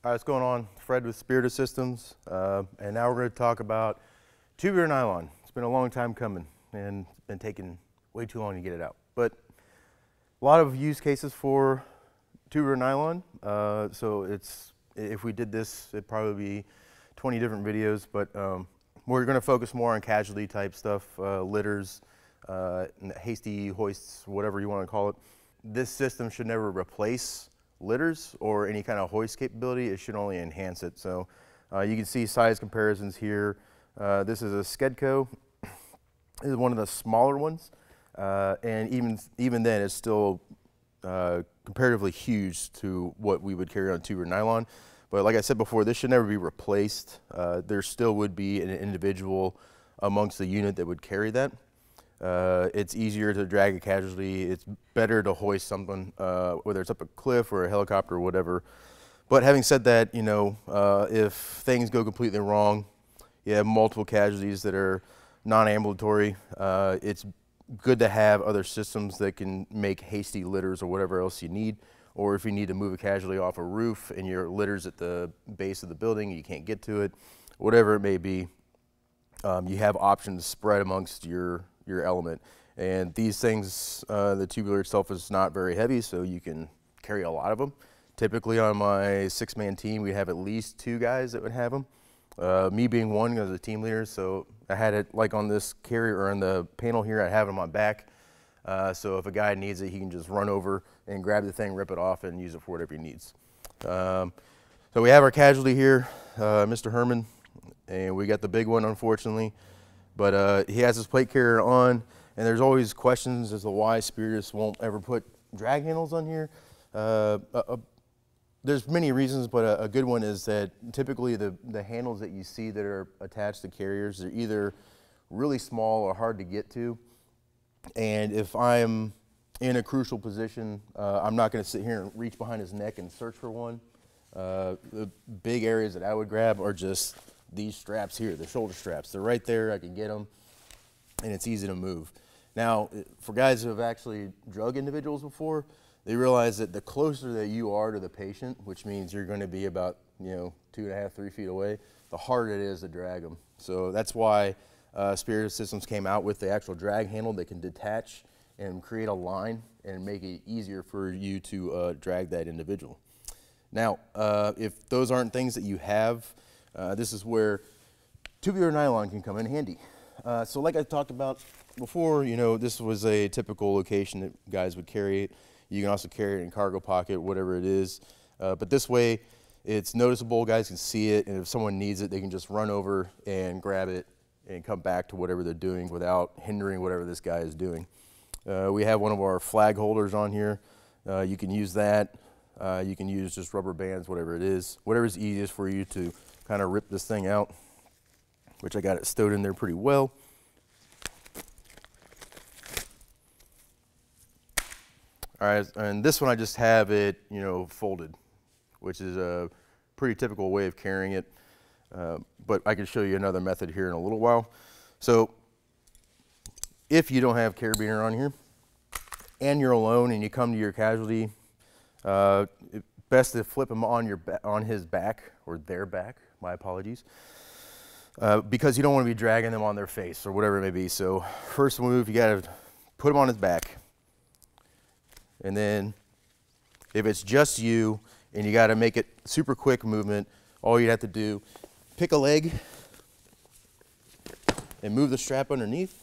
All right, what's going on? Fred with Spiritus Systems, and now we're going to talk about tubular nylon. It's been a long time coming, and it's been taking way too long to get it out. But a lot of use cases for tubular nylon. So if we did this, it'd probably be 20 different videos. But we're going to focus more on casualty type stuff, litters, hasty hoists, whatever you want to call it. This system should never replace litters or any kind of hoist capability. It should only enhance it. So you can see size comparisons here. This is a Skedco. This is one of the smaller ones, and even then it's still comparatively huge to what we would carry on tubular nylon. But like I said before, this should never be replaced. There still would be an individual amongst the unit that would carry that. It's easier to drag a casualty. It's better to hoist something, whether it's up a cliff or a helicopter or whatever. But having said that, you know, if things go completely wrong, you have multiple casualties that are non-ambulatory, it's good to have other systems that can make hasty litters or whatever else you need. Or if you need to move a casualty off a roof and your litter's at the base of the building, you can't get to it, whatever it may be, you have options spread amongst your element. And these things, the tubular itself is not very heavy, so you can carry a lot of them. Typically on my 6-man team, we have at least 2 guys that would have them. Me being one as a team leader, so I had it like on this carrier or on the panel here, I have it on my back. So if a guy needs it, he can just run over and grab the thing, rip it off, and use it for whatever he needs. So we have our casualty here, Mr. Herman, and we got the big one, unfortunately. But he has his plate carrier on, and there's always questions as to why Spiritus won't ever put drag handles on here. There's many reasons, but a good one is that typically the handles that you see that are attached to carriers are either really small or hard to get to. And if I'm in a crucial position, I'm not going to sit here and reach behind his neck and search for one. The big areas that I would grab are just these straps here, the shoulder straps. They're right there, I can get them, and it's easy to move. Now, for guys who have actually drug individuals before, they realize that the closer that you are to the patient, which means you're going to be about, 2.5, 3 feet away, the harder it is to drag them. So that's why Spiritus Systems came out with the actual drag handle that can detach and create a line and make it easier for you to drag that individual. Now, if those aren't things that you have, this is where tubular nylon can come in handy. So like I talked about before, this was a typical location that guys would carry it. You can also carry it in cargo pocket, whatever it is. But this way, it's noticeable, guys can see it, and if someone needs it, they can just run over and grab it and come back to whatever they're doing without hindering whatever this guy is doing. We have one of our flag holders on here. You can use that. You can use just rubber bands, whatever it is. Whatever's easiest for you to kind of rip this thing out, which I got it stowed in there pretty well. All right, and this one I just have it, folded, which is a pretty typical way of carrying it. But I can show you another method here in a little while. So if you don't have carabiner on here and you're alone and you come to your casualty, best to flip him on his back, or their back, my apologies, because you don't want to be dragging them on their face or whatever it may be. So first move, you got to put him on his back. And then if it's just you and you got to make it super quick movement, all you have to do, pick a leg and move the strap underneath.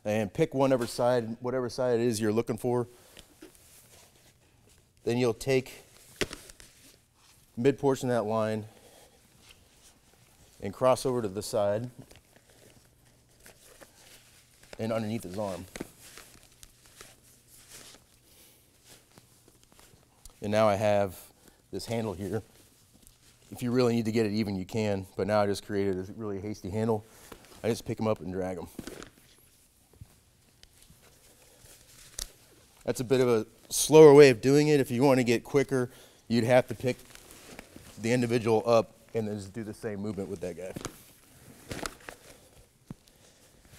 And pick whatever side it is you're looking for. Then you'll take mid portion of that line and cross over to the side and underneath his arm. And now I have this handle here. If you really need to get it even, you can, but now I just created a really hasty handle. I just pick them up and drag them. That's a bit of a slower way of doing it. If you want to get quicker, you'd have to pick the individual up and then just do the same movement with that guy.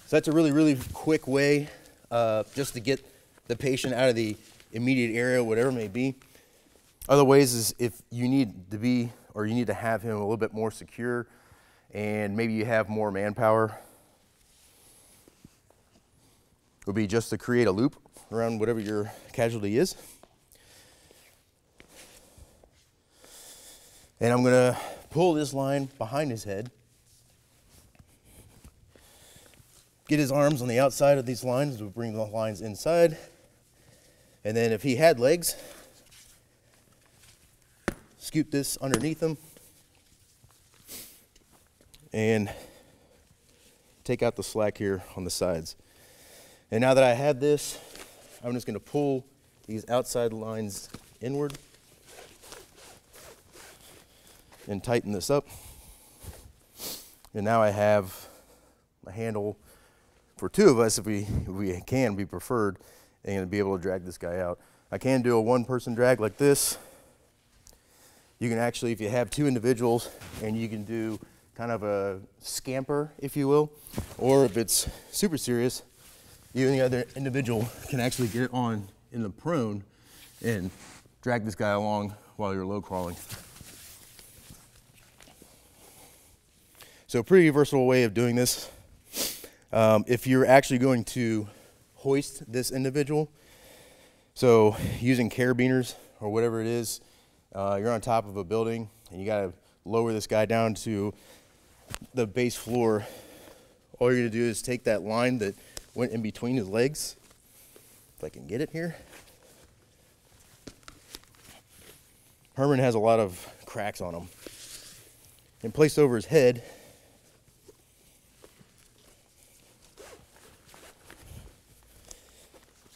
So that's a really, really quick way just to get the patient out of the immediate area, whatever it may be. Other ways is if you need to be, or you need to have him a little bit more secure, and maybe you have more manpower, would be just to create a loop around whatever your casualty is. And I'm gonna pull this line behind his head, get his arms on the outside of these lines to bring the lines inside. And then if he had legs, scoop this underneath him and take out the slack here on the sides. And now that I have this, I'm just gonna pull these outside lines inward and tighten this up. And now I have a handle for two of us, if we can be preferred, and be able to drag this guy out. I can do a one-person drag like this. You can actually, if you have two individuals, and you can do kind of a scamper, if you will, or if it's super serious, you and the other individual can actually get it on in the prone and drag this guy along while you're low crawling. So pretty versatile way of doing this. If you're actually going to hoist this individual, so using carabiners or whatever it is, you're on top of a building and you gotta lower this guy down to the base floor. All you're gonna do is take that line that went in between his legs, if I can get it here. Herman has a lot of cracks on him. And placed over his head,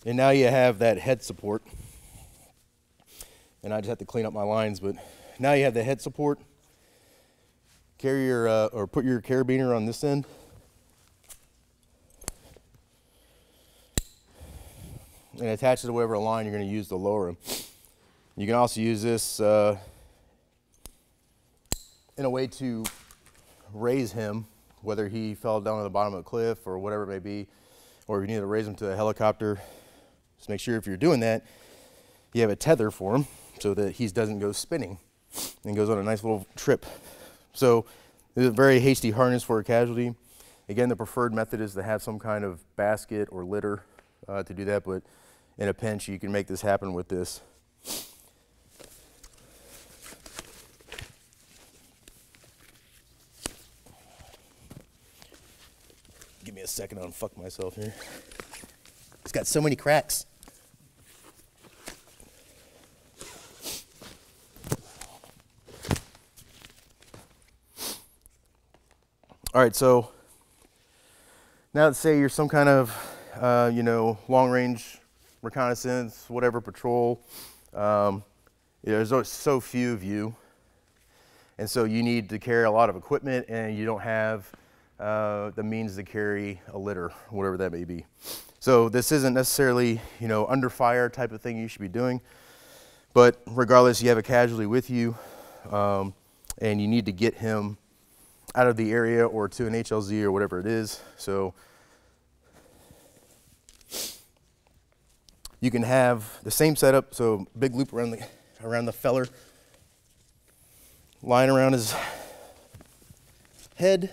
and now you have that head support. And I just have to clean up my lines, but now you have the head support. Carry your, or put your carabiner on this end. And attach it to whatever line you're gonna use to lower him. You can also use this in a way to raise him, whether he fell down to the bottom of a cliff or whatever it may be, or if you need to raise him to a helicopter. Just make sure if you're doing that, you have a tether for him so that he doesn't go spinning and goes on a nice little trip. So this is a very hasty harness for a casualty. Again, the preferred method is to have some kind of basket or litter to do that, but in a pinch, you can make this happen with this. Give me a second, I'll unfuck myself here. It's got so many cracks. All right, so now let's say you're some kind of, long range reconnaissance, whatever patrol. There's so few of you. And so you need to carry a lot of equipment and you don't have the means to carry a litter, whatever that may be. So this isn't necessarily, under fire type of thing you should be doing. But regardless, you have a casualty with you and you need to get him out of the area or to an HLZ or whatever it is. So you can have the same setup, so big loop around the feller, line around his head.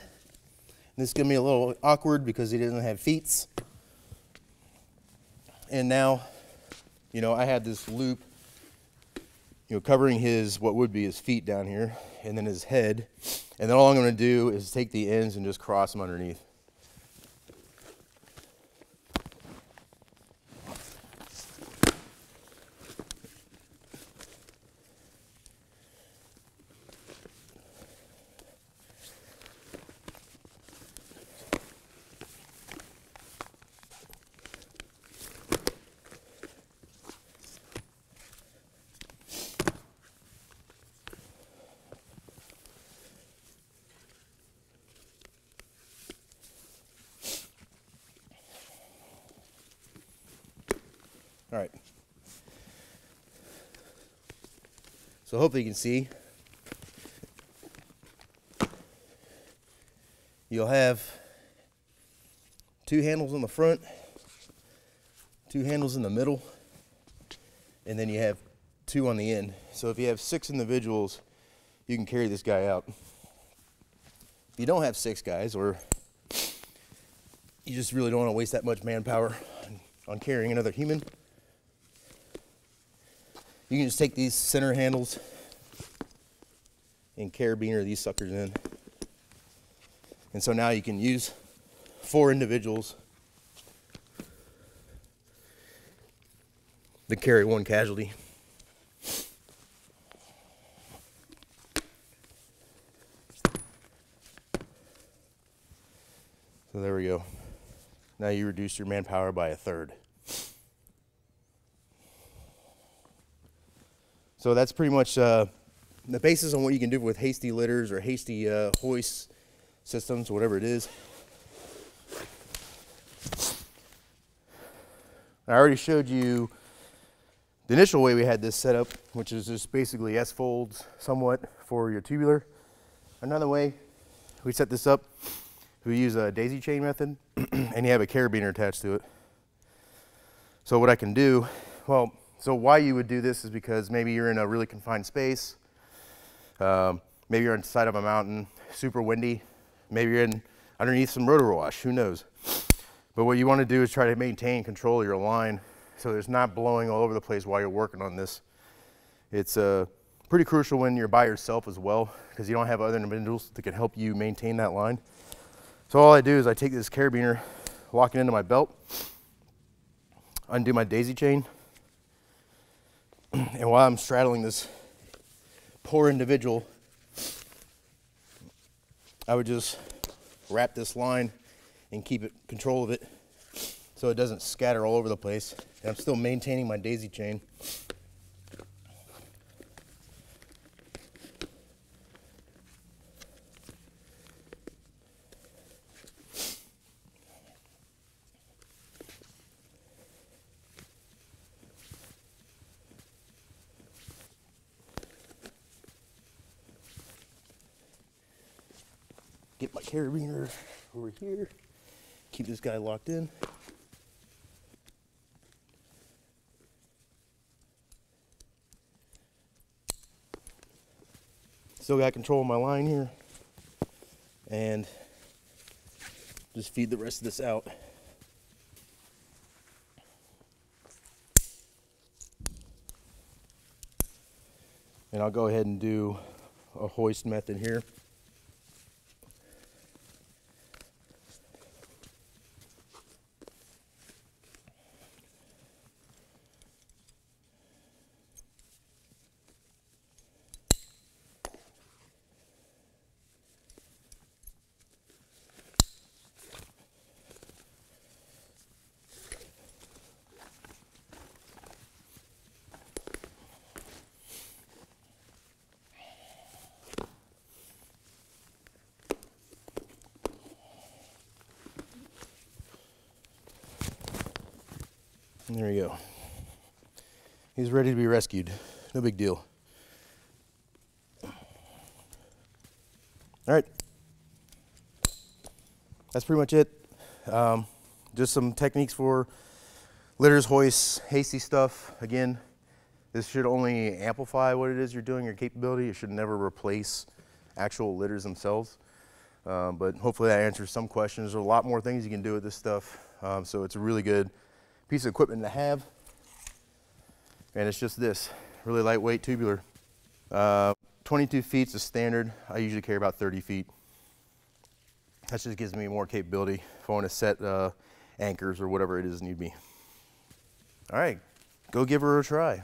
This is gonna be a little awkward because he doesn't have feet. And now, I had this loop, covering what would be his feet down here, and then his head. And then all I'm gonna do is take the ends and just cross them underneath. All right. So hopefully you can see. You'll have two handles on the front, two handles in the middle, and then you have 2 on the end. So if you have 6 individuals, you can carry this guy out. If you don't have 6 guys, or you just really don't want to waste that much manpower on carrying another human, you can just take these center handles and carabiner these suckers in. And so now you can use 4 individuals to carry 1 casualty. So there we go. Now you reduce your manpower by 1/3. So that's pretty much the basis on what you can do with hasty litters or hasty hoist systems, whatever it is. I already showed you the initial way we had this set up, which is just basically S-folds somewhat for your tubular. Another way we set this up, we use a daisy chain method, and you have a carabiner attached to it. So what I can do, well, so why you would do this is because maybe you're in a really confined space, maybe you're on the side of a mountain, super windy, maybe you're underneath some rotor wash, who knows. But what you want to do is try to maintain control of your line so there's not blowing all over the place while you're working on this. It's pretty crucial when you're by yourself as well, because you don't have other individuals that can help you maintain that line. So all I do is I take this carabiner, lock it into my belt, undo my daisy chain, and while I'm straddling this poor individual, I would just wrap this line and keep control of it so it doesn't scatter all over the place. And I'm still maintaining my daisy chain. Get my carabiner over here. Keep this guy locked in. Still got control of my line here. And just feed the rest of this out. And I'll go ahead and do a hoist method here. And there you go. He's ready to be rescued. No big deal. All right. That's pretty much it. Just some techniques for litters, hoists, hasty stuff. Again, this should only amplify what it is you're doing, your capability. It should never replace actual litters themselves. But hopefully that answers some questions. There's a lot more things you can do with this stuff. So it's a really good piece of equipment to have. And it's just this, really lightweight tubular. 22 feet is standard. I usually carry about 30 feet. That just gives me more capability if I want to set anchors or whatever it is need be. All right, go give her a try.